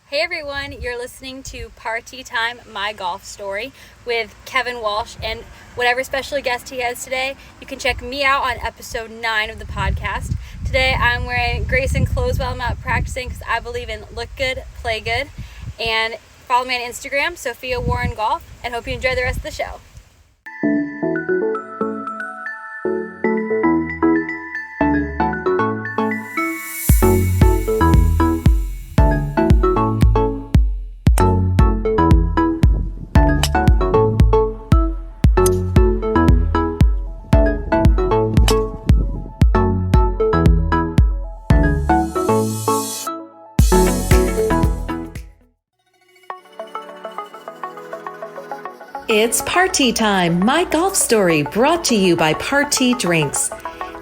Hey everyone, you're listening to Party Time, My Golf Story with Kevin Walsh and whatever special guest he has today. You can check me out on episode 9 of the podcast. Today I'm wearing Grayson clothes while I'm out practicing because I believe in look good, play good. And follow me on Instagram, Sophia Warren Golf, and hope you enjoy the rest of the show. It's Party Time, My Golf Story, brought to you by Party Drinks.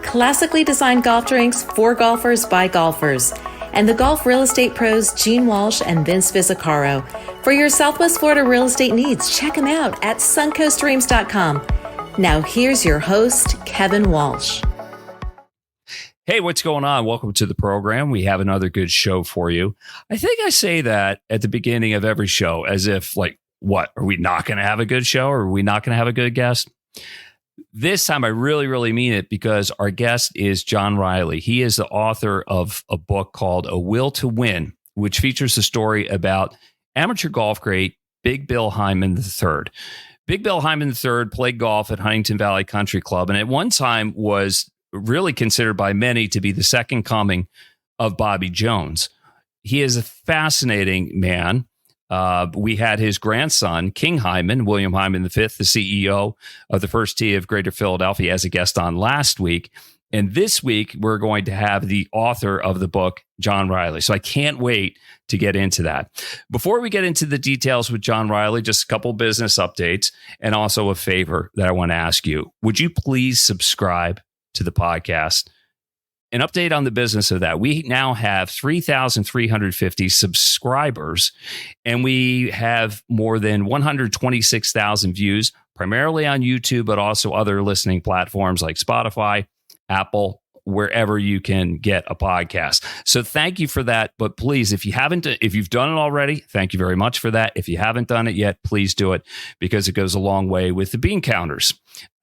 Classically designed golf drinks for golfers by golfers. And the golf real estate pros Gene Walsh and Vince Visicaro. For your Southwest Florida real estate needs, check them out at suncoastdreams.com. Now here's your host, Kevin Walsh. Hey, what's going on? Welcome to the program. We have another good show for you. I think I say that at the beginning of every show as if what? Are we not going to have a good show? Or are we not going to have a good guest? This time I really mean it because our guest is John Reilly. He is the author of a book called A Will to Win, which features a story about amateur golf great Big Bill Hyman III. Big Bill Hyman III played golf at Huntington Valley Country Club and at one time was really considered by many to be the second coming of Bobby Jones. He is a fascinating man. We had his grandson, King Hyman, William Hyman V, the CEO of the First Tee of Greater Philadelphia, as a guest on last week. And this week, we're going to have the author of the book, John Reilly. So I can't wait to get into that. Before we get into the details with John Reilly, just a couple business updates and also a favor that I want to ask you. Would you please subscribe to the podcast? An update on the business of that. We now have 3,350 subscribers, and we have more than 126,000 views, primarily on YouTube, but also other listening platforms like Spotify, Apple, wherever you can get a podcast. So thank you for that. But please, if you've done it already, thank you very much for that. If you haven't done it yet, please do it because it goes a long way with the bean counters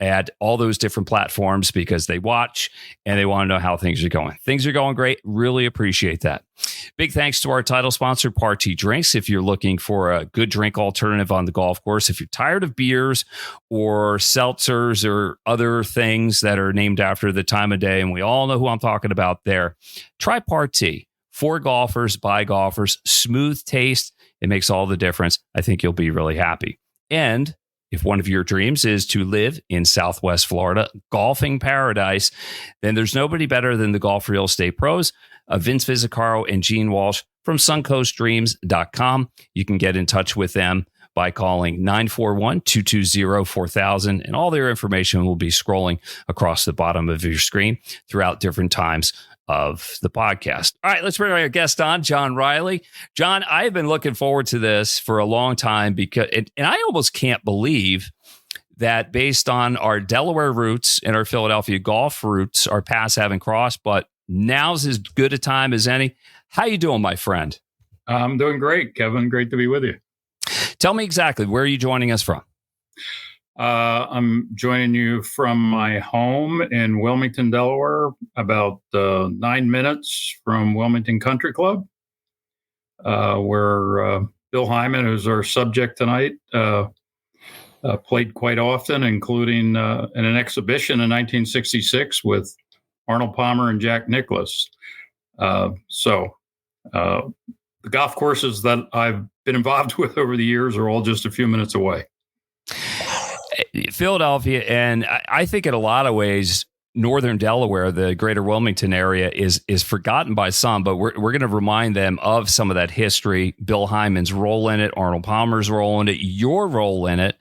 at all those different platforms because they watch and they want to know how things are going. Things are going great. Really appreciate that. Big thanks to our title sponsor, Party Drinks. If you're looking for a good drink alternative on the golf course, if you're tired of beers or seltzers or other things that are named after the time of day, and we all know who I'm talking about there, try Party. For golfers, by golfers, smooth taste. It makes all the difference. I think you'll be really happy. And if one of your dreams is to live in Southwest Florida, golfing paradise, then there's nobody better than the golf real estate pros, Vince Visicaro and Gene Walsh from suncoastdreams.com. You can get in touch with them by calling 941-220-4000, and all their information will be scrolling across the bottom of your screen throughout different times of the podcast. All right, let's bring our guest on, John Reilly. John, I've been looking forward to this for a long time because, and I almost can't believe that based on our Delaware roots and our Philadelphia golf roots, our paths haven't crossed, but now's as good a time as any. How you doing, my friend? I'm doing great, Kevin. Great to be with you. Tell me exactly, where are you joining us from? I'm joining you from my home in Wilmington, Delaware, about 9 minutes from Wilmington Country Club, where Bill Hyman, who's our subject tonight, played quite often, including in an exhibition in 1966 with Arnold Palmer and Jack Nicklaus. So the golf courses that I've been involved with over the years are all just a few minutes away. Philadelphia, and I think in a lot of ways, northern Delaware, the greater Wilmington area, is forgotten by some, but we're going to remind them of some of that history, Bill Hyman's role in it, Arnold Palmer's role in it, your role in it,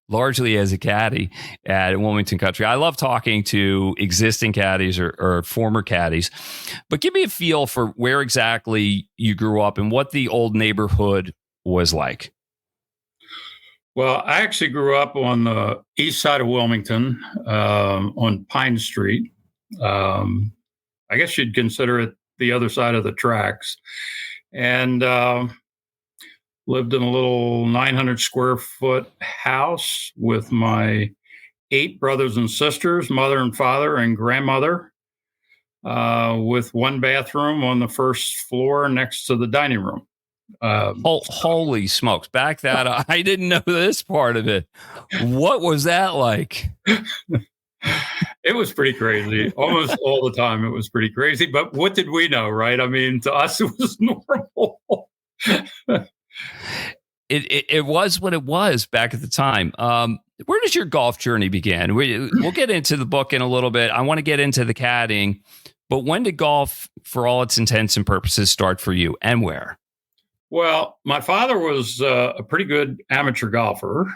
largely as a caddy at Wilmington Country. I love talking to existing caddies or former caddies, but give me a feel for where exactly you grew up and what the old neighborhood was like. Well, I actually grew up on the east side of Wilmington, on Pine Street. I guess you'd consider it the other side of the tracks. And lived in a little 900 square foot house with my 8 brothers and sisters, mother and father and grandmother, with one bathroom on the first floor next to the dining room. Holy smokes. Back that up. I didn't know this part of it. What was that like? It was pretty crazy. Almost all the time it was pretty crazy. But what did we know, right? I mean, to us, it was normal. It was what it was back at the time. Where does your golf journey begin? We'll get into the book in a little bit. I want to get into the caddying. But when did golf, for all its intents and purposes, start for you, and where? Well, my father was a pretty good amateur golfer.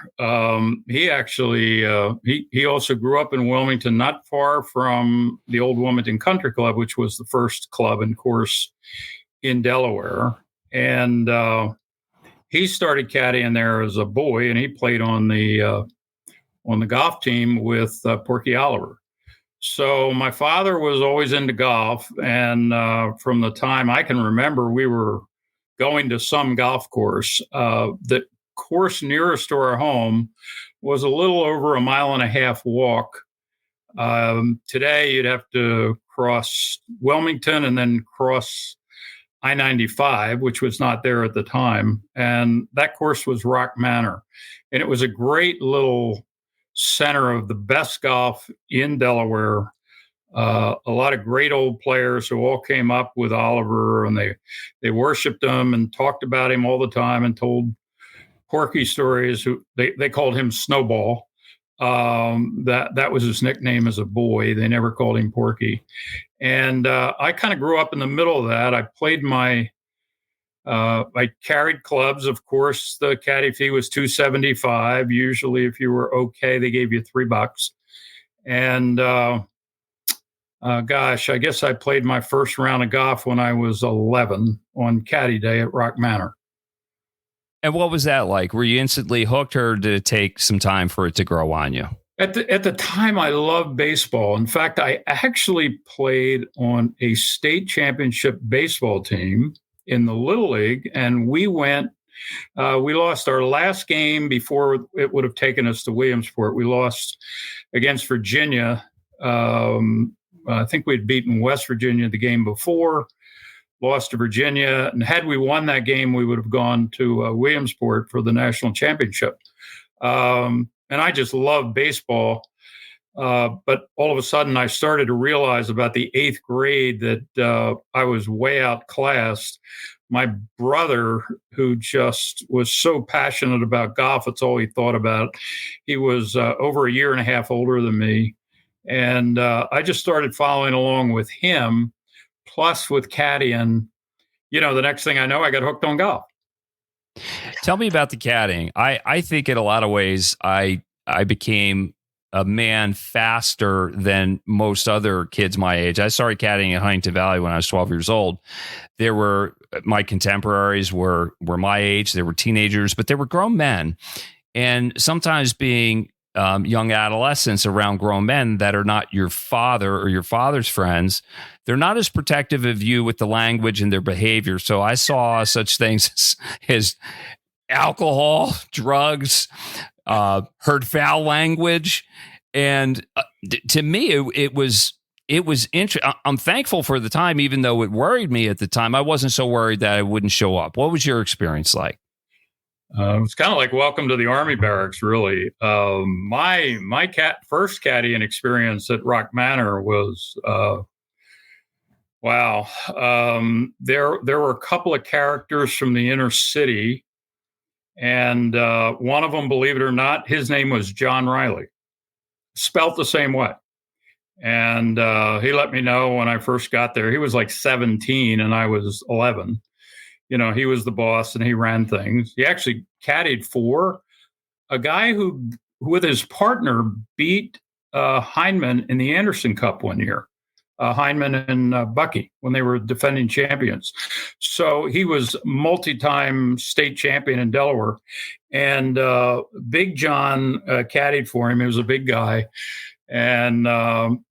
He actually he also grew up in Wilmington, not far from the old Wilmington Country Club, which was the first club and course in Delaware. And he started caddying there as a boy, and he played on the golf team with Porky Oliver. So my father was always into golf, and from the time I can remember, we were going to some golf course. The course nearest to our home was a little over 1.5 mile walk. Today, you'd have to cross Wilmington and then cross I-95, which was not there at the time. And that course was Rock Manor. And it was a great little center of the best golf in Delaware. A lot of great old players who all came up with Oliver, and they worshipped him and talked about him all the time and told Porky stories. They called him Snowball. That was his nickname as a boy. They never called him Porky. And I kind of grew up in the middle of that. I played I carried clubs. Of course, the caddy fee was $2.75. Usually, if you were okay, they gave you $3. And gosh, I guess I played my first round of golf when I was 11 on caddy day at Rock Manor. And what was that like? Were you instantly hooked, or did it take some time for it to grow on you? At the time, I loved baseball. In fact, I actually played on a state championship baseball team in the Little League, and we lost our last game before it would have taken us to Williamsport. We lost against Virginia. I think we'd beaten West Virginia the game before, lost to Virginia. And had we won that game, we would have gone to Williamsport for the national championship. And I just love baseball. But all of a sudden, I started to realize about the 8th grade that I was way outclassed. My brother, who just was so passionate about golf, it's all he thought about. He was over 1.5 years older than me. And I just started following along with him, plus with caddying. The next thing I know, I got hooked on golf. Tell me about the caddying. I think in a lot of ways, I became a man faster than most other kids my age. I started caddying at Huntington Valley when I was 12 years old. My contemporaries were my age. They were teenagers, but they were grown men. And sometimes being young adolescents around grown men that are not your father or your father's friends, they're not as protective of you with the language and their behavior. So I saw such things as alcohol, drugs, heard foul language. And to me, it was interesting. I'm thankful for the time, even though it worried me at the time. I wasn't so worried that I wouldn't show up. What was your experience like? It's kind of like welcome to the Army barracks, really. My first caddying experience at Rock Manor was, wow. There were a couple of characters from the inner city, and one of them, believe it or not, his name was John Reilly, spelt the same way. And he let me know when I first got there. He was like 17 and I was 11. He was the boss and he ran things. He actually caddied for a guy who with his partner, beat Heineman in the Anderson Cup one year. Heineman and Bucky when they were defending champions. So he was multi-time state champion in Delaware. And Big John caddied for him. He was a big guy. And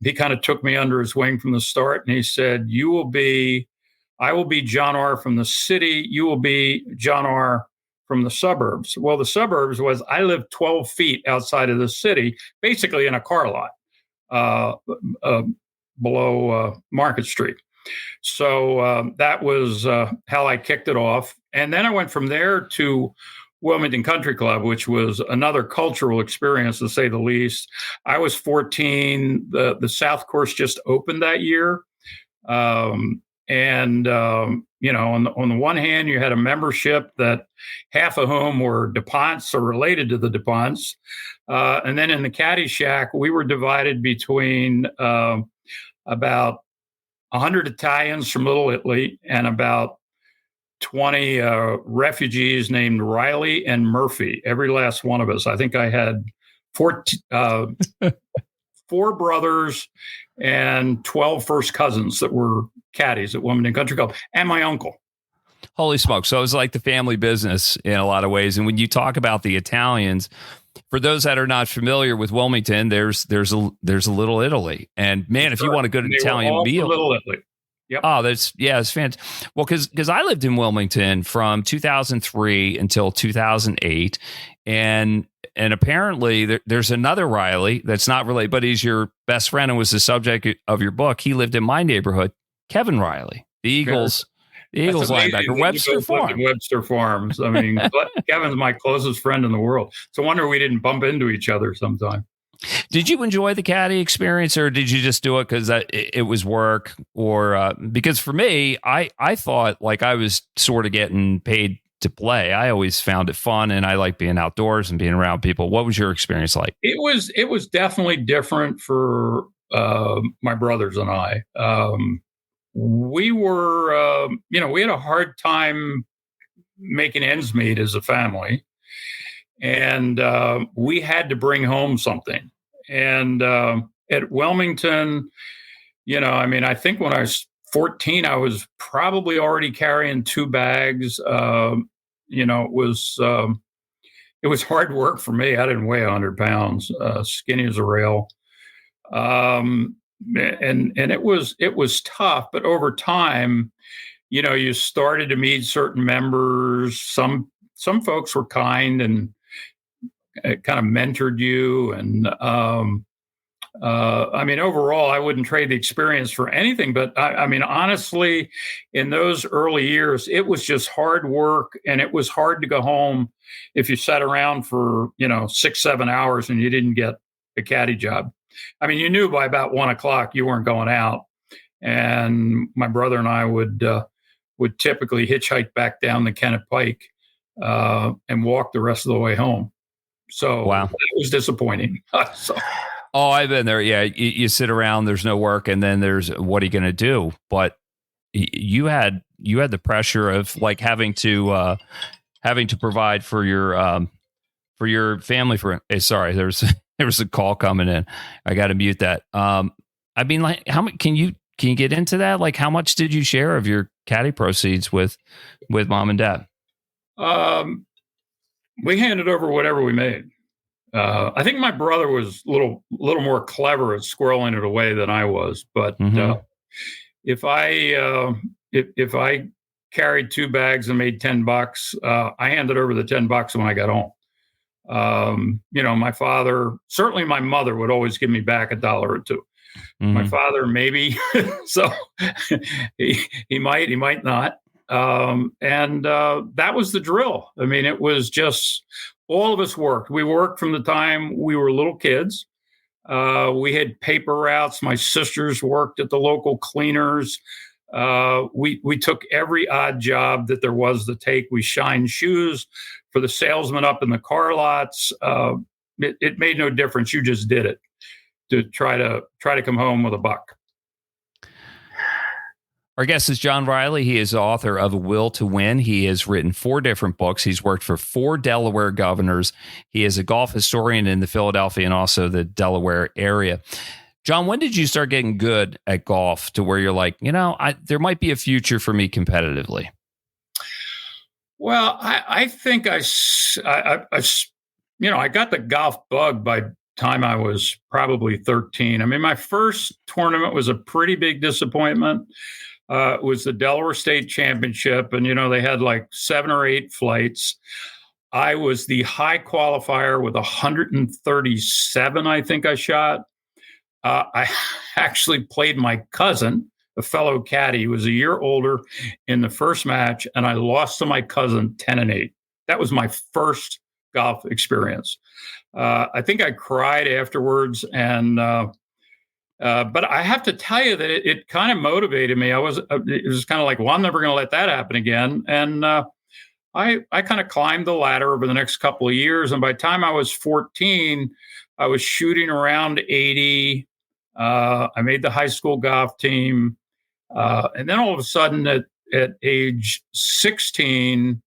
he kind of took me under his wing from the start. And he said, I will be John R. from the city. You will be John R. from the suburbs. Well, the suburbs was I lived 12 feet outside of the city, basically in a car lot below Market Street. So that was how I kicked it off. And then I went from there to Wilmington Country Club, which was another cultural experience, to say the least. I was 14. The South Course just opened that year. On the one hand, you had a membership that half of whom were DuPonts or related to the DuPonts. And then in the Caddy Shack, we were divided between about 100 Italians from Little Italy and about 20 refugees named Reilly and Murphy, every last one of us. I think I had four brothers and 12 first cousins that were caddies at Wilmington Country Club, and my uncle. Holy smokes. So it was like the family business in a lot of ways. And when you talk about the Italians, for those that are not familiar with Wilmington, there's a Little Italy. And man, if you want a good Italian meal. Little Italy. Yep. Oh, it's fantastic. Well, because I lived in Wilmington from 2003 until 2008, and apparently there's another Reilly that's not related, but he's your best friend and was the subject of your book. He lived in my neighborhood, Kevin Reilly, the Eagles linebacker, Webster Farms. Webster Farms. I mean, Kevin's my closest friend in the world. It's a wonder we didn't bump into each other sometime. Did you enjoy the caddy experience, or did you just do it because it was work? Or because for me, I thought like I was sort of getting paid to play. I always found it fun, and I like being outdoors and being around people. What was your experience like? It was definitely different for my brothers and I. We were, we had a hard time making ends meet as a family. And we had to bring home something. And at Wilmington, I think when I was 14, I was probably already carrying 2 bags. It was hard work for me. I didn't weigh 100 pounds, skinny as a rail. And it was tough. But over time, you started to meet certain members. Some folks were kind and kind of mentored you. And overall, I wouldn't trade the experience for anything. But honestly, in those early years, it was just hard work, and it was hard to go home if you sat around for 6-7 hours and you didn't get a caddy job. I mean, you knew by about 1 o'clock you weren't going out. And my brother and I would typically hitchhike back down the Kennett Pike and walk the rest of the way home. So wow. It was disappointing. Oh, I've been there. Yeah, you sit around, there's no work, and then there's what are you going to do? But you had the pressure of like having to provide for your family. Sorry, there was a call coming in. I got to mute that. How much can you get into that? Like, how much did you share of your caddy proceeds with mom and dad? We handed over whatever we made. I think my brother was a little more clever at squirreling it away than I was. But if I carried 2 bags and made $10, I handed over the $10 when I got home. My father, certainly my mother would always give me back $1 or $2. Mm-hmm. My father, maybe. So he might not. That was the drill. I mean, it was just all of us worked. We worked from the time we were little kids. We had paper routes. My sisters worked at the local cleaners. We took every odd job that there was to take. We shined shoes for the salesman up in the car lots. It made no difference. You just did it to try to come home with a buck. Our guest is John Reilly. He is the author of A Will to Win. He has written 4 different books. He's worked for 4 Delaware governors. He is a golf historian in the Philadelphia and also the Delaware area. John, when did you start getting good at golf to where you're like, there might be a future for me competitively? Well, I think I got the golf bug by the time I was probably 13. I mean, my first tournament was a pretty big disappointment. It was the Delaware State Championship, and they had like 7 or 8 flights. I was the high qualifier with 137, I think I shot. I actually played my cousin, a fellow caddy who was a year older, in the first match, and I lost to my cousin 10-8. That was my first golf experience. I think I cried afterwards, and but I have to tell you that it kind of motivated me. It was kind of like, well, I'm never going to let that happen again. And I kind of climbed the ladder over the next couple of years. And by the time I was 14, I was shooting around 80. I made the high school golf team. And then all of a sudden at age 16,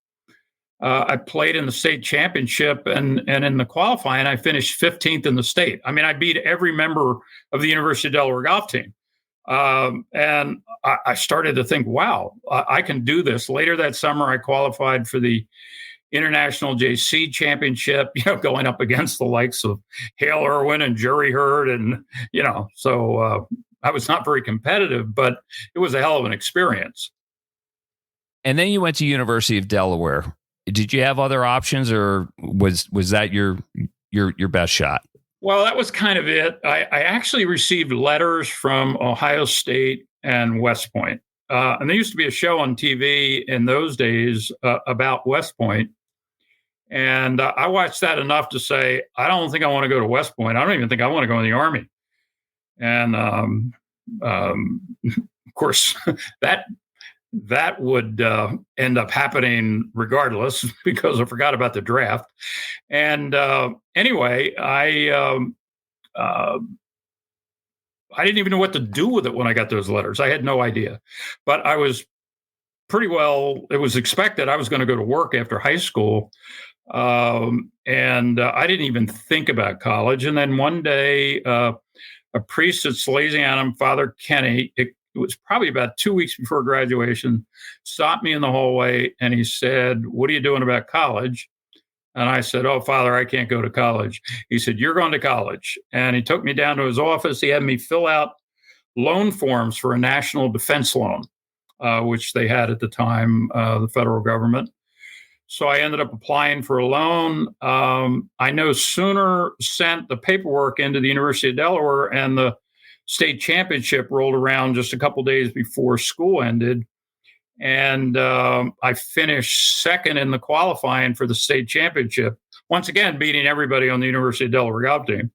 I played in the state championship and in the qualifying, I finished 15th in the state. I mean, I beat every member of the University of Delaware golf team. And I started to think, wow, I can do this. Later that summer, I qualified for the International JC Championship, going up against the likes of Hale Irwin and Jerry Hurd. And, so I was not very competitive, but it was a hell of an experience. And then you went to University of Delaware. Did you have other options, or was that your best shot? Well, that was kind of it. I actually received letters from Ohio State and West Point. And there used to be a show on TV in those days about West Point. And I watched that enough to say, I don't think I want to go to West Point. I don't even think I want to go in the Army. And of course, that would end up happening regardless, because I forgot about the draft. And anyway, I didn't even know what to do with it when I got those letters. I had no idea. But I was pretty well, it was expected I was going to go to work after high school. And I didn't even think about college. And then one day, a priest at Salesianum, Father Kenny, it was probably about 2 weeks before graduation, stopped me in the hallway and he said, "What are you doing about college?" And I said, "Oh, Father, I can't go to college." He said, "You're going to college." And he took me down to his office. He had me fill out loan forms for a national defense loan, which they had at the time, the federal government. So I ended up applying for a loan. I no sooner sent the paperwork into the University of Delaware and the state championship rolled around just a couple of days before school ended. And I finished second in the qualifying for the state championship, once again, beating everybody on the University of Delaware golf team.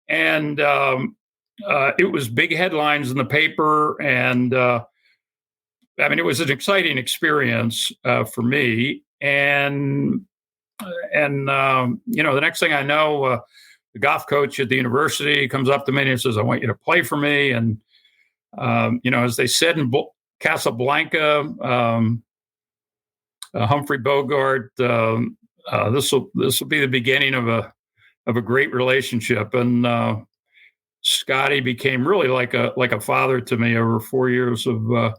And it was big headlines in the paper. And it was an exciting experience for me. And the next thing I know, the golf coach at the university comes up to me and says, "I want you to play for me." And, as they said in Casablanca, Humphrey Bogart, this will be the beginning of a great relationship. And Scotty became really like a father to me over 4 years of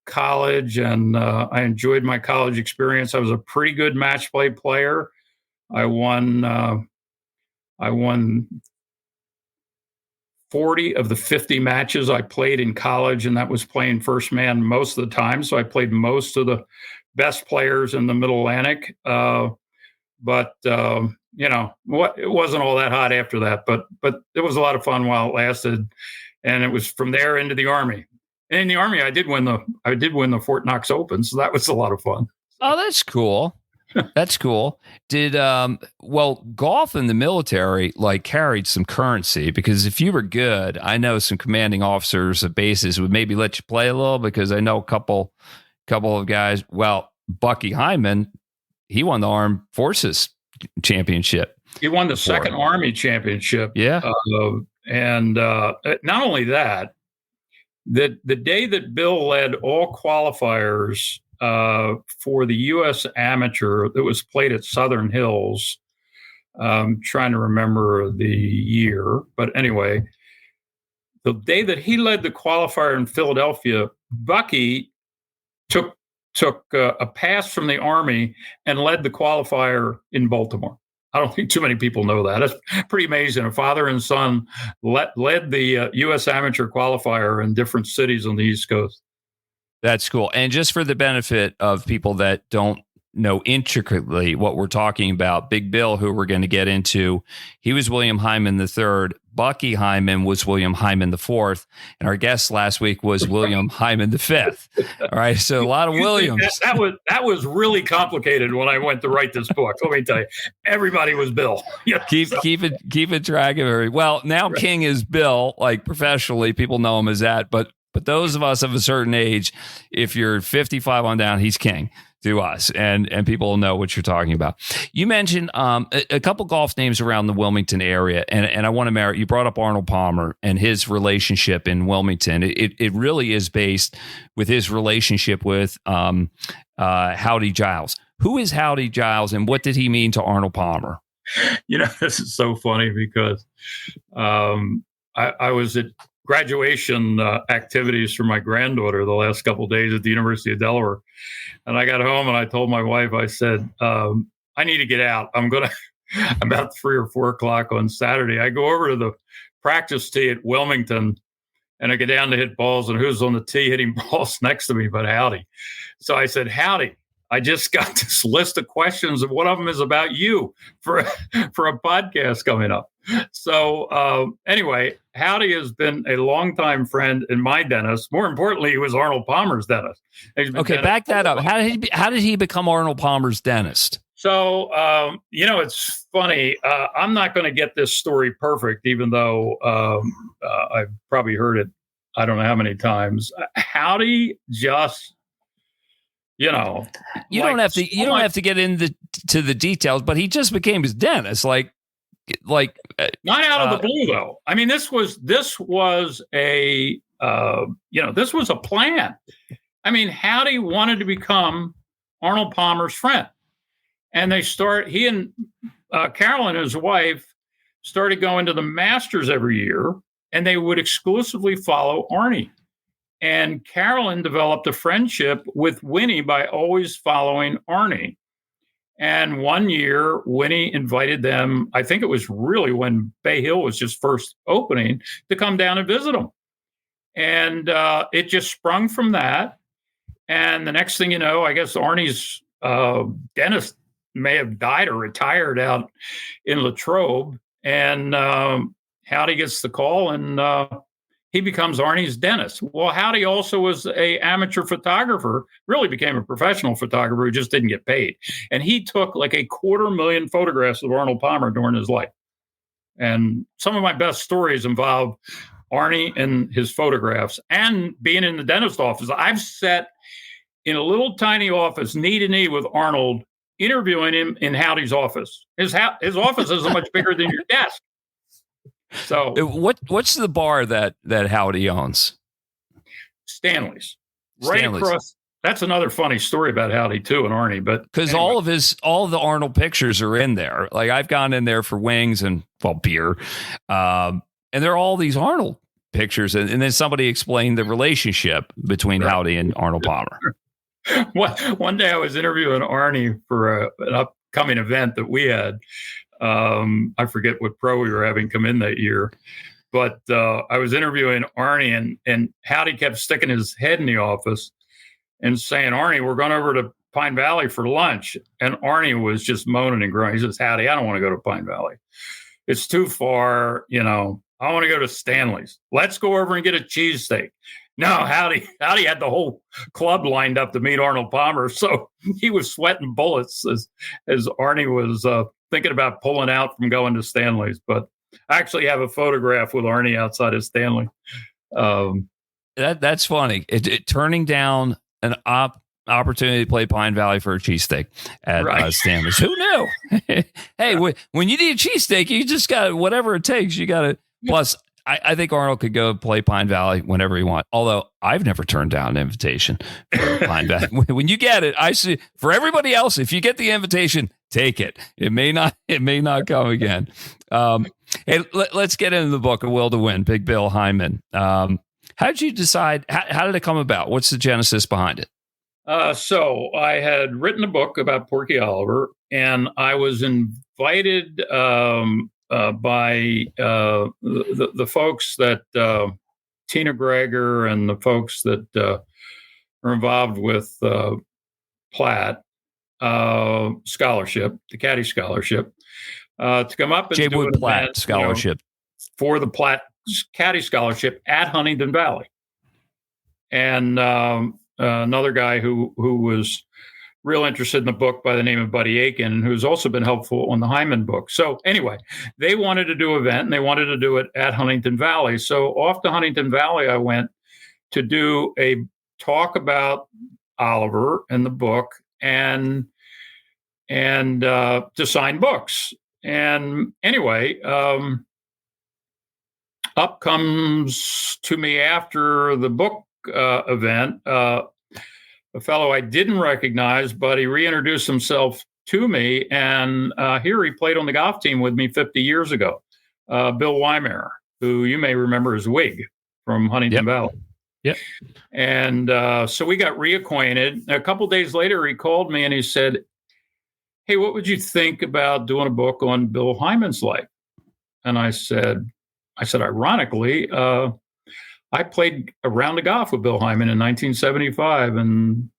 college, and I enjoyed my college experience. I was a pretty good match play player. I won 40 of the 50 matches I played in college, and that was playing first man most of the time. So I played most of the best players in the Middle Atlantic. But it wasn't all that hot after that. But it was a lot of fun while it lasted, and it was from there into the Army. And in the Army, I did win the Fort Knox Open, so that was a lot of fun. Oh, that's cool. That's cool. Did golf in the military carried some currency, because if you were good, I know some commanding officers at bases would maybe let you play a little, because I know a couple of guys. Well, Bucky Hyman, he won the Armed Forces Championship. He won the second Army Championship. Yeah, and not only that, the day that Bill led all qualifiers for the U.S. Amateur that was played at Southern Hills. Trying to remember the year, but anyway, the day that he led the qualifier in Philadelphia, Bucky took a pass from the Army and led the qualifier in Baltimore. I don't think too many people know that. It's pretty amazing. A father and son led the U.S. Amateur qualifier in different cities on the East Coast. That's cool. And just for the benefit of people that don't know intricately what we're talking about, Big Bill, who we're going to get into, he was William Hyman III. Bucky Hyman was William Hyman IV. And our guest last week was William Hyman V. All right. So a lot of Williams. That was really complicated when I went to write this book. Let me tell you, everybody was Bill. Keep it track of it. Well, now right. King is Bill, like professionally, people know him as that. But those of us of a certain age, if you're 55 on down, he's king to us, and people will know what you're talking about. You mentioned a couple golf names around the Wilmington area, and I want to marry. You brought up Arnold Palmer and his relationship in Wilmington. It really is based with his relationship with Howdy Giles. Who is Howdy Giles, and what did he mean to Arnold Palmer? This is so funny because I was at graduation activities for my granddaughter the last couple of days at the University of Delaware. And I got home and I told my wife, I said, I need to get out. I'm going to, about 3 or 4 o'clock on Saturday, I go over to the practice tee at Wilmington and I get down to hit balls, and who's on the tee hitting balls next to me but Howdy. So I said, Howdy, I just got this list of questions, and one of them is about you for a podcast coming up. So anyway, Howdy has been a longtime friend and my dentist. More importantly, he was Arnold Palmer's dentist. Okay, back that up. How did he become Arnold Palmer's dentist? So, it's funny. I'm not going to get this story perfect, even though I've probably heard it I don't know how many times. Howdy just... You don't have to get into the details, but he just became his dentist, like not out of the blue though. I mean, this was a plan. I mean, Howdy wanted to become Arnold Palmer's friend, and he and Carolyn, his wife, started going to the Masters every year, and they would exclusively follow Arnie. And Carolyn developed a friendship with Winnie by always following Arnie. And one year, Winnie invited them, I think it was really when Bay Hill was just first opening, to come down and visit them. And it just sprung from that. And the next thing you know, I guess Arnie's dentist may have died or retired out in Latrobe. And Howdy gets the call, and he becomes Arnie's dentist. Well, Howdy also was an amateur photographer, really became a professional photographer who just didn't get paid. And he took like 250,000 photographs of Arnold Palmer during his life. And some of my best stories involve Arnie and his photographs and being in the dentist office. I've sat in a little tiny office, knee to knee with Arnold, interviewing him in Howdy's office. His office isn't much bigger than your desk. So what's the bar that Howdy owns? Stanley's. Right across. That's another funny story about Howdy too and Arnie, but because anyway. all of the Arnold pictures are in there. Like I've gone in there for wings and beer, and there are all these Arnold pictures, and then somebody explained the relationship between Howdy and Arnold Palmer. One day I was interviewing Arnie for an upcoming event that we had. I forget what pro we were having come in that year, but I was interviewing Arnie, and Howdy kept sticking his head in the office and saying, Arnie, we're going over to Pine Valley for lunch. And Arnie was just moaning and groaning. He says, Howdy, I don't want to go to Pine Valley. It's too far. I want to go to Stanley's. Let's go over and get a cheesesteak. No, Howdy had the whole club lined up to meet Arnold Palmer. So he was sweating bullets as Arnie was thinking about pulling out from going to Stanley's. But I actually have a photograph with Arnie outside of Stanley. That's funny. Turning down an opportunity to play Pine Valley for a cheesesteak at Stanley's. Who knew? Hey, when you need a cheesesteak, you just got whatever it takes. You got to. Plus, I think Arnold could go play Pine Valley whenever he wants. Although I've never turned down an invitation for Pine Valley. When you get it, I see. For everybody else, if you get the invitation, take it. It may not come again. Hey, let's get into the book, A Will to Win, Big Bill Hyman. How did you decide? How did it come about? What's the genesis behind it? So I had written a book about Porky Oliver, and I was invited by the folks that Tina Greger and the folks that are involved with Platt scholarship, the Caddy scholarship, to come up and J. do Wood an Platt event, scholarship. For the Platt Caddy scholarship at Huntington Valley. And another guy who was real interested in the book by the name of Buddy Aiken, who's also been helpful on the Hyman book. So anyway, they wanted to do an event, and they wanted to do it at Huntington Valley. So off to Huntington Valley I went to do a talk about Oliver and the book, and to sign books. And anyway, up comes to me after the book event a fellow I didn't recognize, but he reintroduced himself to me. And here he played on the golf team with me 50 years ago, Bill Weimer, who you may remember as Wig from Huntington Valley. Yep. And so we got reacquainted. A couple days later, he called me and he said, "Hey, what would you think about doing a book on Bill Hyman's life?" And I said, ironically, I played a round of golf with Bill Hyman in 1975, and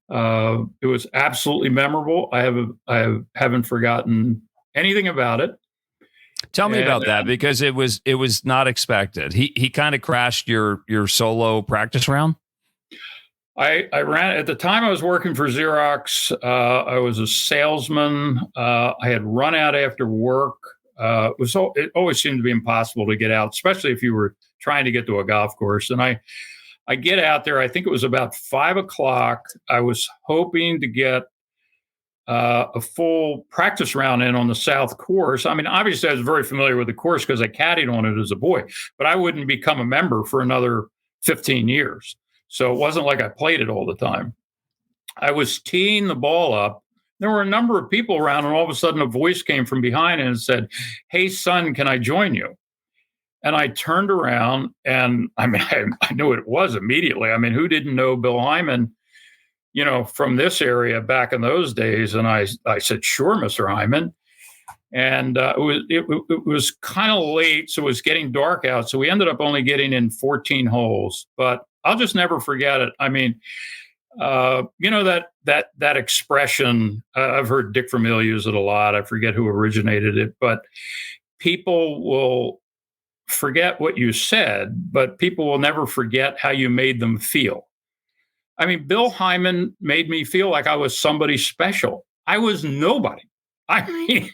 it was absolutely memorable. I haven't forgotten anything about it. Tell me about that, because it was not expected. He kind of crashed your solo practice round. I ran at the time. I was working for Xerox. I was a salesman. I had run out after work. It always seemed to be impossible to get out, especially if you were trying to get to a golf course. And I get out there. I think it was about 5:00. I was hoping to get a full practice round in on the South course. I mean, obviously I was very familiar with the course because I caddied on it as a boy, but I wouldn't become a member for another 15 years. So it wasn't like I played it all the time. I was teeing the ball up. There were a number of people around, and all of a sudden a voice came from behind and said, "Hey, son, can I join you?" And I turned around, and I mean, I knew what it was immediately. I mean, who didn't know Bill Hyman, from this area back in those days? And I said, "Sure, Mr. Hyman." And it was kind of late, so it was getting dark out. So we ended up only getting in 14 holes, but I'll just never forget it. I mean, that expression, I've heard Dick Vermeil use it a lot. I forget who originated it, but people will forget what you said, but people will never forget how you made them feel. I mean, Bill Hyman made me feel like I was somebody special. I was nobody. I mean,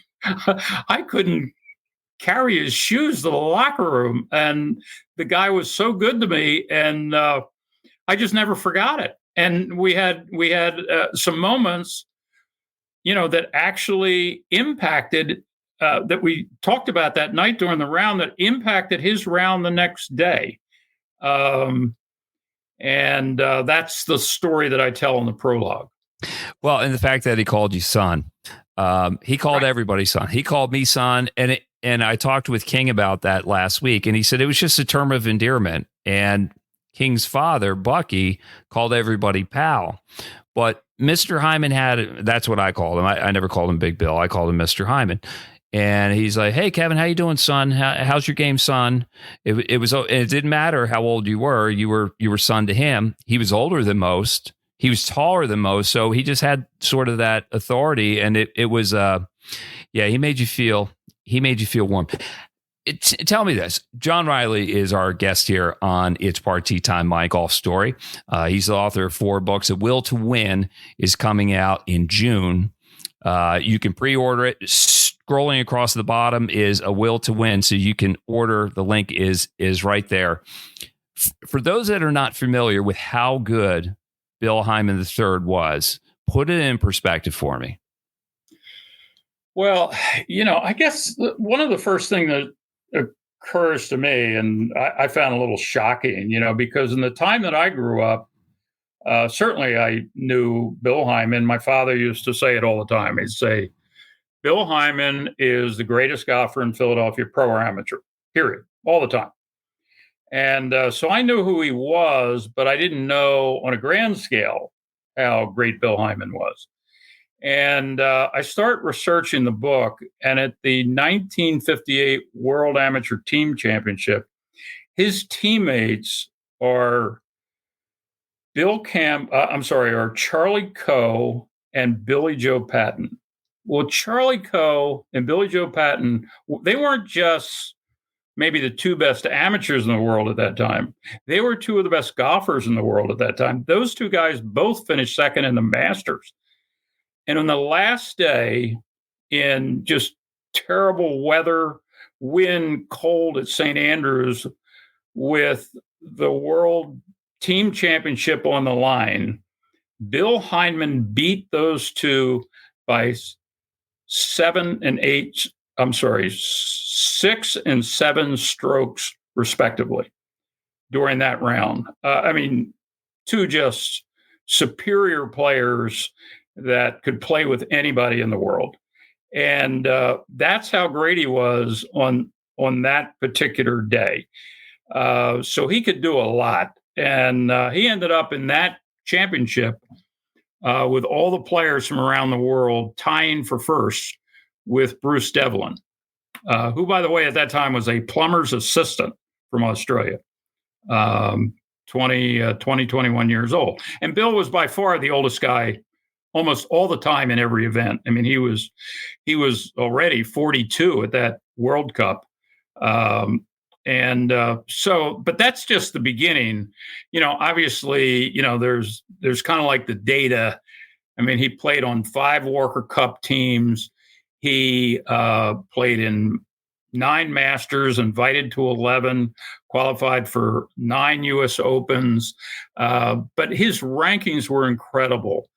I couldn't carry his shoes to the locker room, and the guy was so good to me, and I just never forgot it. And we had some moments, that actually impacted, that we talked about that night during the round, that impacted his round the next day. And that's the story that I tell in the prologue. Well, and the fact that he called you son, he called everybody son. He called me son, and I talked with King about that last week, and he said it was just a term of endearment. And King's father, Bucky, called everybody pal. But Mr. Hyman that's what I called him. I never called him Big Bill. I called him Mr. Hyman. And he's like, "Hey, Kevin, how you doing, son? How's your game, son?" It didn't matter how old you were. You were son to him. He was older than most. He was taller than most. So he just had sort of that authority. And it was, he made you feel warm. Tell me this. John Reilly is our guest here on It's Party Time, My Golf Story. He's the author of 4 books. A Will to Win is coming out in June. You can pre-order it. Scrolling across the bottom is A Will to Win, so you can order. The link is right there. For those that are not familiar with how good Bill Hyman III was, put it in perspective for me. Well, I guess one of the first things that occurs to me, and I found a little shocking, because in the time that I grew up, certainly I knew Bill Hyman. My father used to say it all the time. He'd say, "Bill Hyman is the greatest golfer in Philadelphia, pro or amateur, period," all the time. And so I knew who he was, but I didn't know on a grand scale how great Bill Hyman was. And I start researching the book, and at the 1958 World Amateur Team Championship, his teammates are Charlie Coe and Billy Joe Patton. Well, Charlie Coe and Billy Joe Patton, they weren't just maybe the two best amateurs in the world at that time. They were two of the best golfers in the world at that time. Those two guys both finished second in the Masters. And on the last day, in just terrible weather, wind, cold at St. Andrews, with the World Team Championship on the line, Bill Heinemann beat those two by 6 and 7 strokes, respectively, during that round. Two just superior players that could play with anybody in the world. And that's how great he was on that particular day. So he could do a lot. And he ended up in that championship with all the players from around the world tying for first with Bruce Devlin, who, by the way, at that time was a plumber's assistant from Australia, 21 years old. And Bill was by far the oldest guy almost all the time in every event. I mean, he was already 42 at that World Cup. But that's just the beginning. Obviously, there's kind of like the data. I mean, he played on 5 Walker Cup teams. He played in 9 Masters, invited to 11, qualified for 9 U.S. Opens. But his rankings were incredible.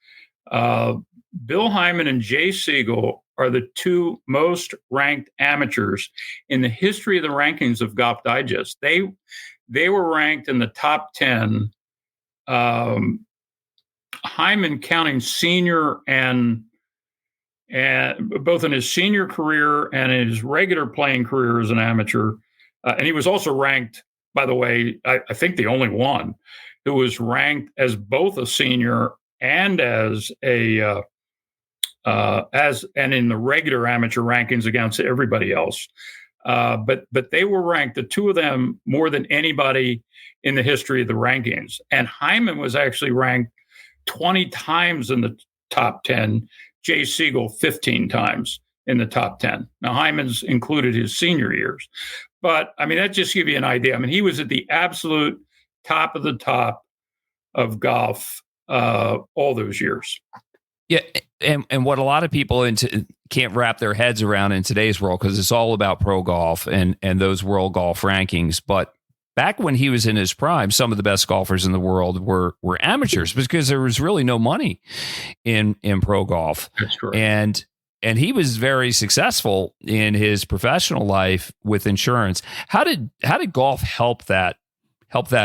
Bill Hyman and Jay Siegel are the 2 most ranked amateurs in the history of the rankings of Golf Digest. They were ranked in the top 10. Hyman, counting senior and both in his senior career and in his regular playing career as an amateur, and he was also ranked, by the way, I think the only one who was ranked as both a senior and as in the regular amateur rankings against everybody else. But they were ranked, the 2 of them, more than anybody in the history of the rankings. And Hyman was actually ranked 20 times in the top 10, Jay Siegel 15 times in the top 10. Now, Hyman's included his senior years. But, I mean, that just gives you an idea. I mean, he was at the absolute top of the top of golf all those years. Yeah, and what a lot of people can't wrap their heads around in today's world, because it's all about pro golf and those world golf rankings. But back when he was in his prime, some of the best golfers in the world were amateurs, because there was really no money in pro golf. That's correct. And he was very successful in his professional life with insurance. How did golf help that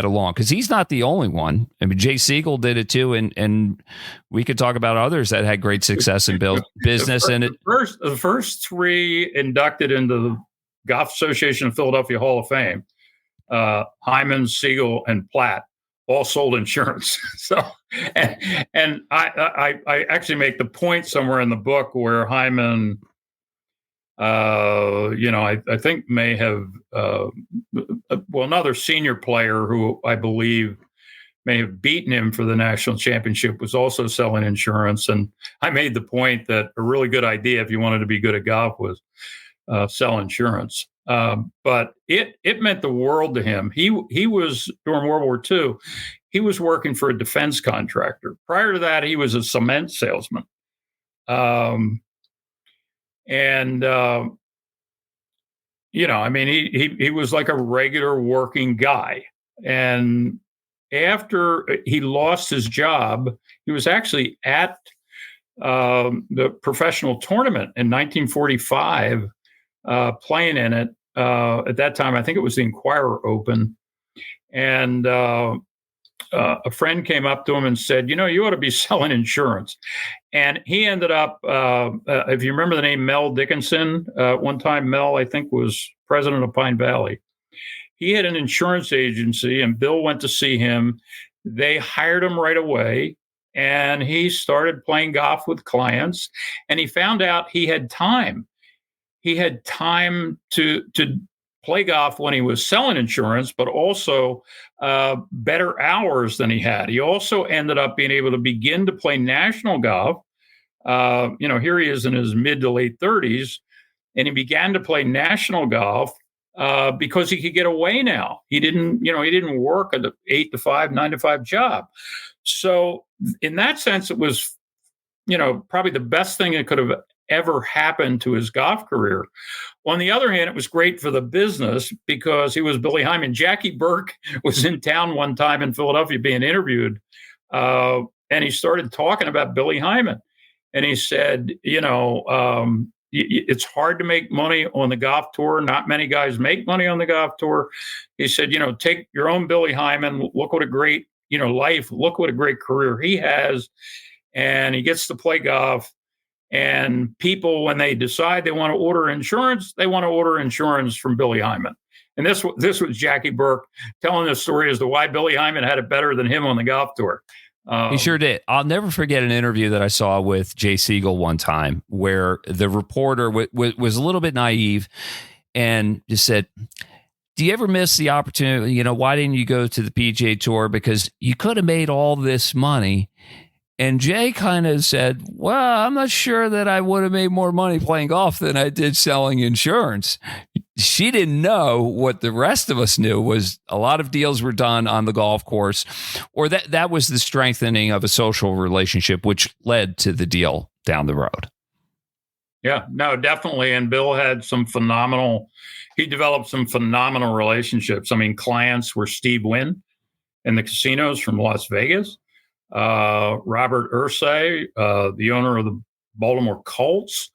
along? Because he's not the only one. I mean, Jay Siegel did it too, and we could talk about others that had great success in business. The first 3 inducted into the Golf Association of Philadelphia Hall of Fame, Hyman, Siegel, and Platt, all sold insurance. So, and I actually make the point somewhere in the book where Hyman, I think may have, another senior player who I believe may have beaten him for the national championship was also selling insurance. And I made the point that a really good idea, if you wanted to be good at golf, was sell insurance. But it meant the world to him. He was, during World War II, he was working for a defense contractor. Prior to that, he was a cement salesman. He was like a regular working guy. And after he lost his job, he was actually at the professional tournament in 1945, playing in it. At that time, I think it was the Inquirer Open. And a friend came up to him and said, you ought to be selling insurance. And he ended up, if you remember the name Mel Dickinson, one time Mel, I think, was president of Pine Valley. He had an insurance agency, and Bill went to see him. They hired him right away, and he started playing golf with clients. And he found out he had time. He had time to play golf when he was selling insurance, but also better hours than he had. He also ended up being able to begin to play national golf Here he is in his mid to late 30s, and he began to play national golf because he could get away now. He didn't work an 8 to 5, 9 to 5 job. So in that sense, it was, probably the best thing that could have ever happened to his golf career. On the other hand, it was great for the business because he was Billy Hyman. Jackie Burke was in town one time in Philadelphia being interviewed, and he started talking about Billy Hyman. And he said, it's hard to make money on the golf tour. Not many guys make money on the golf tour. He said, take your own Billy Hyman. Look what a great, life. Look what a great career he has. And he gets to play golf. And people, when they decide they want to order insurance, they want to order insurance from Billy Hyman. And this was Jackie Burke telling the story as to why Billy Hyman had it better than him on the golf tour. He sure did. I'll never forget an interview that I saw with Jay Siegel one time where the reporter was a little bit naive and just said, do you ever miss the opportunity? Why didn't you go to the PGA Tour? Because you could have made all this money. And Jay kind of said, well, I'm not sure that I would have made more money playing golf than I did selling insurance. She didn't know what the rest of us knew was a lot of deals were done on the golf course, or that was the strengthening of a social relationship, which led to the deal down the road. Yeah, no, definitely. And Bill had he developed some phenomenal relationships. I mean, clients were Steve Wynn in the casinos from Las Vegas. Robert Irsay, the owner of the Baltimore Colts,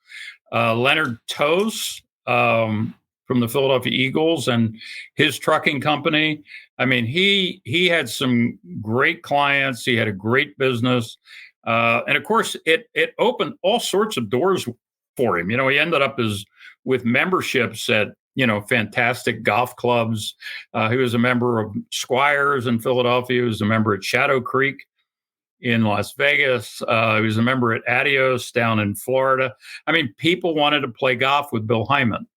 Leonard Toews from the Philadelphia Eagles and his trucking company. I mean, he had some great clients. He had a great business. And of course, it opened all sorts of doors for him. He ended up with memberships at, fantastic golf clubs. He was a member of Squires in Philadelphia. He was a member at Shadow Creek in Las Vegas. He was a member at Adios down in Florida. I mean, people wanted to play golf with Bill Hyman,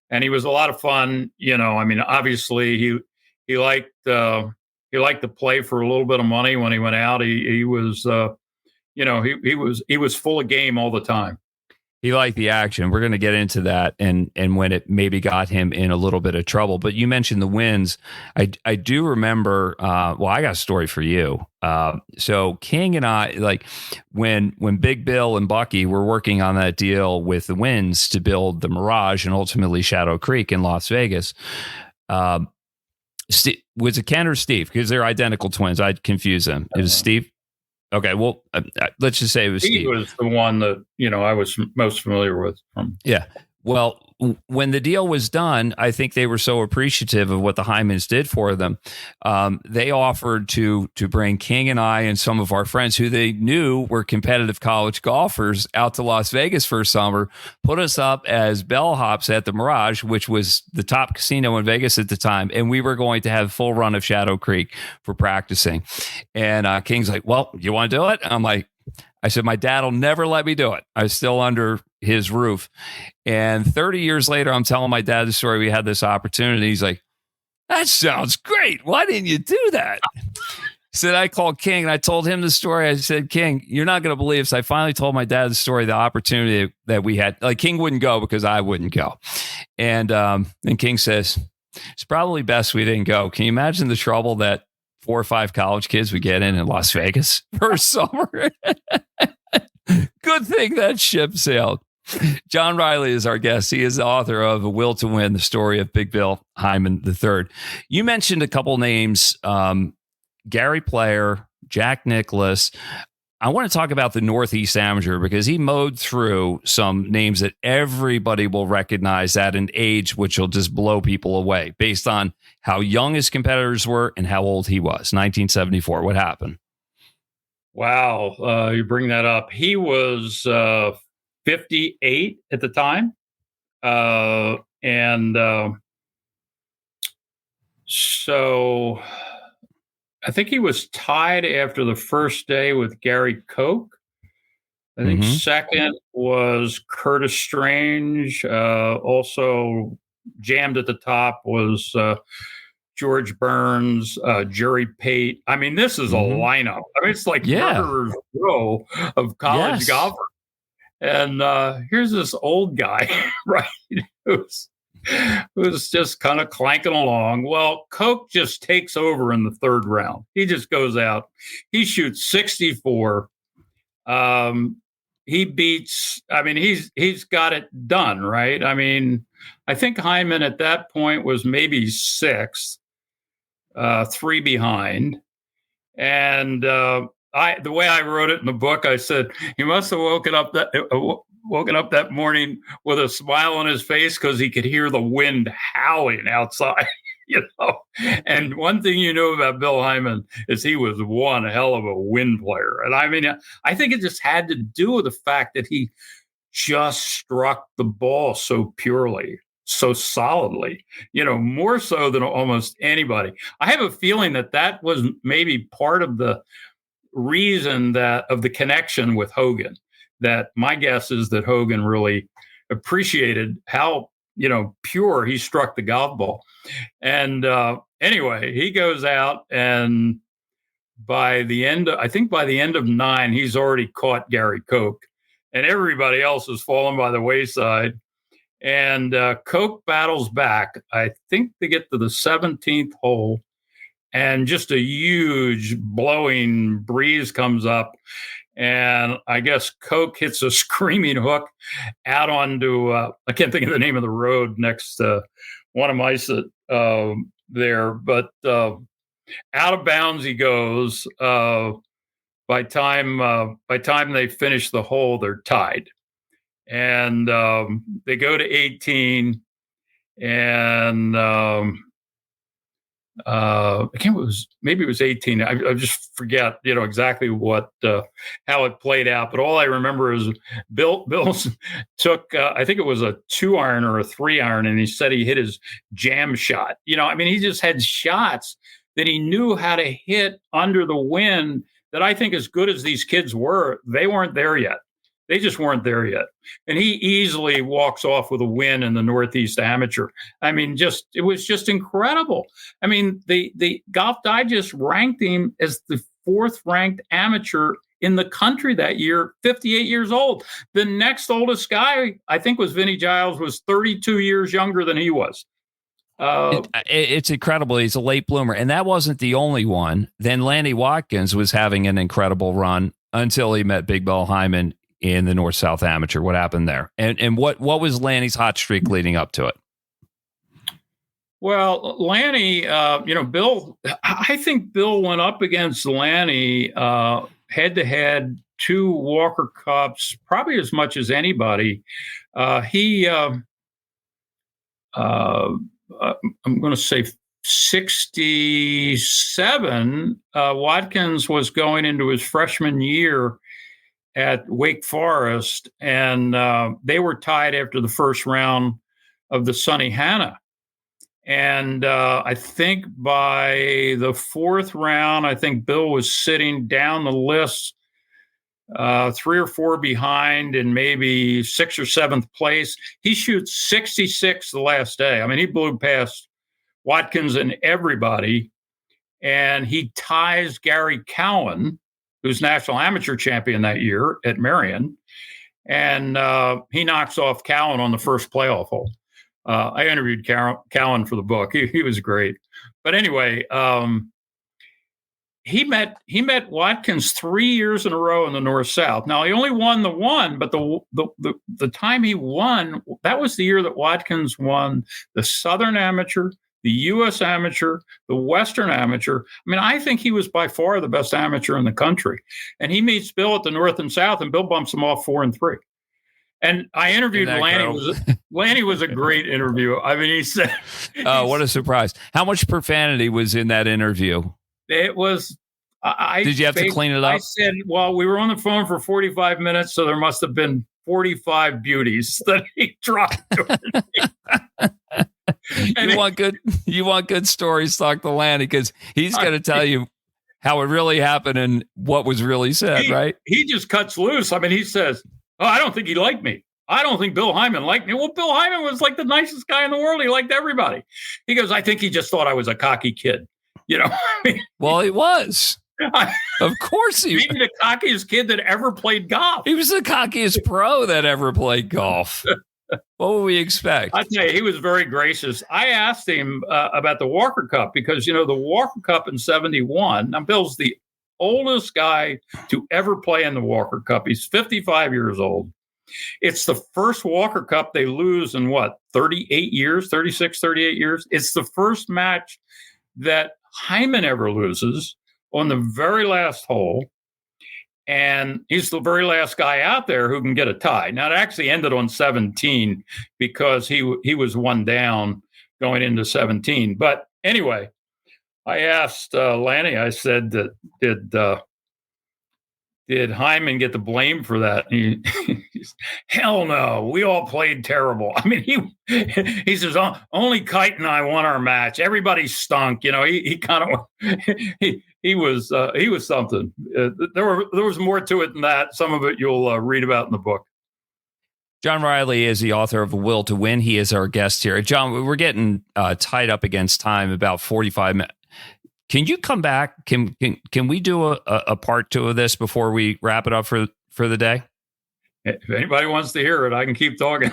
and he was a lot of fun. Obviously he liked to play for a little bit of money when he went out. He was full of game all the time. He liked the action. We're going to get into that and when it maybe got him in a little bit of trouble. But you mentioned the wins. I do remember, I got a story for you. So King and I, like when Big Bill and Bucky were working on that deal with the Winds to build the Mirage and ultimately Shadow Creek in Las Vegas, was it Ken or Steve? Because they're identical twins. I'd confuse them. It was Steve. Okay, well, let's just say it was Steve. He was the one that, I was most familiar with. Yeah. Well, when the deal was done, I think they were so appreciative of what the Hymans did for them. They offered to bring King and I and some of our friends who they knew were competitive college golfers out to Las Vegas for a summer, put us up as bellhops at the Mirage, which was the top casino in Vegas at the time. And we were going to have full run of Shadow Creek for practicing. And King's like, well, you want to do it? I'm like, I said, my dad will never let me do it. I was still under his roof. And 30 years later, I'm telling my dad the story. We had this opportunity. He's like, that sounds great. Why didn't you do that? Said I called King and I told him the story. I said, King, you're not going to believe this. I finally told my dad the story, the opportunity that we had. Like King wouldn't go because I wouldn't go. And King says, it's probably best we didn't go. Can you imagine the trouble that 4 or 5 college kids would get in Las Vegas for a summer? Good thing that ship sailed. John Reilly is our guest. He is the author of A Will to Win, the story of Big Bill Hyman III. You mentioned a couple names, Gary Player, Jack Nicklaus. I want to talk about the Northeast Amateur because he mowed through some names that everybody will recognize at an age which will just blow people away based on how young his competitors were and how old he was. 1974. What happened? Wow. You bring that up. He was 58 at the time. So I think he was tied after the first day with Gary Koch. I think second was Curtis Strange. Also jammed at the top was George Burns, Jerry Pate. I mean, this is a lineup. I mean, it's like murderer's row of college golfers. And here's this old guy, right, who's just kind of clanking along. Well, Coke just takes over in the third round. He just goes out. He shoots 64. He beats, I mean, he's got it done, right? I mean, I think Hyman at that point was maybe sixth, 3 behind. And the way I wrote it in the book, I said, he must have woken up that morning with a smile on his face because he could hear the wind howling outside, And one thing you know about Bill Hyman is he was one hell of a wind player. And I mean, I think it just had to do with the fact that he just struck the ball so purely, so solidly, more so than almost anybody. I have a feeling that was maybe part of the reason of the connection with Hogan. That my guess is that Hogan really appreciated how, pure he struck the golf ball. And anyway, he goes out, and by the end of 9, he's already caught Gary Koch, and everybody else has fallen by the wayside. And Koch battles back. I think they get to the 17th hole, and just a huge blowing breeze comes up. And I guess Koch hits a screaming hook out onto, I can't think of the name of the road next to Wanamaisa there, but out of bounds he goes. By time they finish the hole, they're tied. And they go to 18, and I can't. Maybe it was 18. I just forget, exactly how it played out. But all I remember is Bill took, I think it was a 2-iron or a 3-iron, and he said he hit his jam shot. He just had shots that he knew how to hit under the wind. That I think, as good as these kids were, they weren't there yet. They just weren't there yet. And he easily walks off with a win in the Northeast Amateur. I mean, it was just incredible. I mean, the Golf Digest ranked him as the 4th ranked amateur in the country that year, 58 years old. The next oldest guy, I think, was Vinnie Giles, was 32 years younger than he was. It's incredible. He's a late bloomer. And that wasn't the only one. Then Lanny Watkins was having an incredible run until he met Big Bill Hyman in the North-South Amateur. What happened there? And what was Lanny's hot streak leading up to it? Well, Lanny, Bill, I think Bill went up against Lanny head-to-head, 2 Walker Cups, probably as much as anybody. I'm going to say 67, Watkins was going into his freshman year at Wake Forest, and they were tied after the first round of the Sonny Hanna. And I think by the 4th round, I think Bill was sitting down the list 3 or 4 behind in maybe 6th or 7th place. He shoots 66 the last day. I mean, he blew past Watkins and everybody, and he ties Gary Cowan, who's national amateur champion that year at Marion, and he knocks off Cowan on the first playoff hole. I interviewed Cowan for the book. He was great. But anyway, he met Watkins 3 years in a row in the North-South. Now, he only won the one, but the time he won, that was the year that Watkins won the Southern Amateur, the U.S. Amateur, the Western Amateur. I mean, I think he was by far the best amateur in the country. And he meets Bill at the North and South, and Bill bumps him off 4 and 3. And I interviewed Lanny. Lanny was a great interview. I mean, he said, "Oh, what a surprise! How much profanity was in that interview?" It was. Did you have to clean it up? I said, "Well, we were on the phone for 45 minutes, so there must have been 45 beauties that he dropped." You want good stories, talk to Lanny, because he's going to tell you how it really happened and what was really said, right? He just cuts loose. I mean, he says, "Oh, I don't think he liked me. I don't think Bill Hyman liked me." Well, Bill Hyman was like the nicest guy in the world. He liked everybody. He goes, "I think he just thought I was a cocky kid." I mean, well, he was. Of course Maybe the cockiest kid that ever played golf. He was the cockiest pro that ever played golf. What would we expect? I tell you, he was very gracious. I asked him about the Walker Cup because, the Walker Cup in 71, now Bill's the oldest guy to ever play in the Walker Cup. He's 55 years old. It's the first Walker Cup they lose in 38 years, 36, 38 years. It's the first match that Hyman ever loses on the very last hole. And he's the very last guy out there who can get a tie. Now, it actually ended on 17 because he was one down going into 17. But anyway, I asked Lanny, I said, did Hyman get the blame for that? He hell no, we all played terrible. I mean, he says, only Kite and I won our match. Everybody stunk. He kind of he was something. There was more to it than that. Some of it you'll read about in the book. John Reilly is the author of A Will to Win. He is our guest here. John, we're getting tied up against time, about 45 minutes. Can you come back? Can we do a part 2 of this before we wrap it up for the day? If anybody wants to hear it, I can keep talking.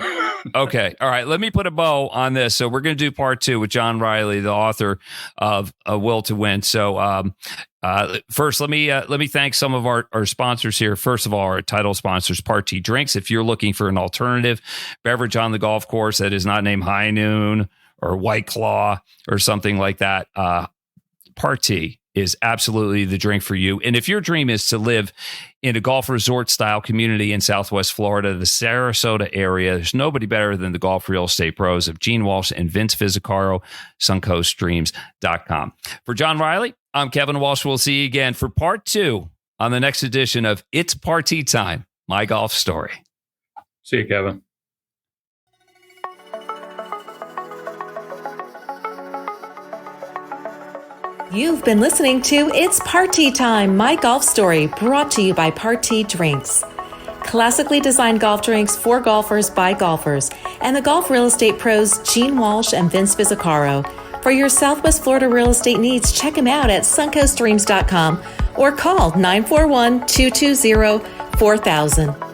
Okay. All right. Let me put a bow on this. So we're going to do part 2 with John Reilly, the author of A Will to Win. So first, let me thank some of our sponsors here. First of all, our title sponsors, Party Drinks. If you're looking for an alternative beverage on the golf course that is not named High Noon or White Claw or something like that, Party is absolutely the drink for you. And if your dream is to live in a golf resort style community in Southwest Florida, the Sarasota area, there's nobody better than the golf real estate pros of Gene Walsh and Vince Visicaro, suncoastdreams.com. For John Reilly, I'm Kevin Walsh. We'll see you again for part 2 on the next edition of It's Party Time, My Golf Story. See you, Kevin. You've been listening to It's Party Time, My Golf Story, brought to you by Party Drinks. Classically designed golf drinks for golfers by golfers, and the golf real estate pros Gene Walsh and Vince Visicaro. For your Southwest Florida real estate needs, check them out at suncoastdreams.com or call 941-220-4000.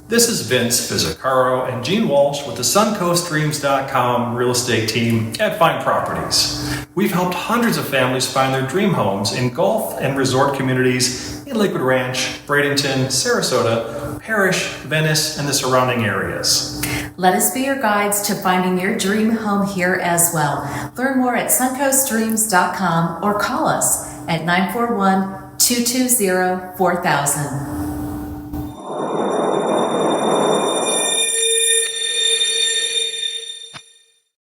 This is Vince Visicaro and Gene Walsh with the suncoastdreams.com real estate team at Fine Properties. We've helped hundreds of families find their dream homes in golf and resort communities in Lakewood Ranch, Bradenton, Sarasota, Parrish, Venice, and the surrounding areas. Let us be your guides to finding your dream home here as well. Learn more at suncoastdreams.com or call us at 941-220-4000.